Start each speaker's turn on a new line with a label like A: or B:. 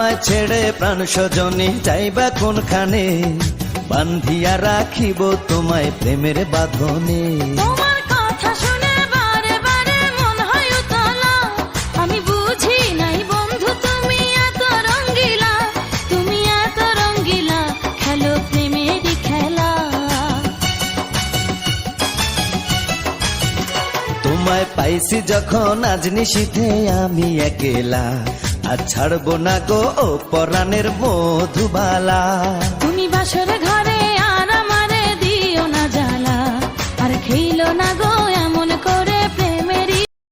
A: আমায় ছেড়ে প্রাণ স্বজনে যাইবা কোনখানে, বান্ধিয়া রাখিব তোমায় প্রেমের বাঁধনে।
B: তোমার কথা শুনে বারে বারে মন হয় উতলা, আমি বুঝি নাই বন্ধু তুমি এত রঙ্গিলা, তুমি এত রঙ্গিলা, খেলো প্রেমেরই খেলা।
A: তোমায় পাইছি যখন আজ নিশীথে আমি একেলা, আর ছাড়বো না গো ও পরাণের মধুবালা।
B: তুমি বাসর ঘর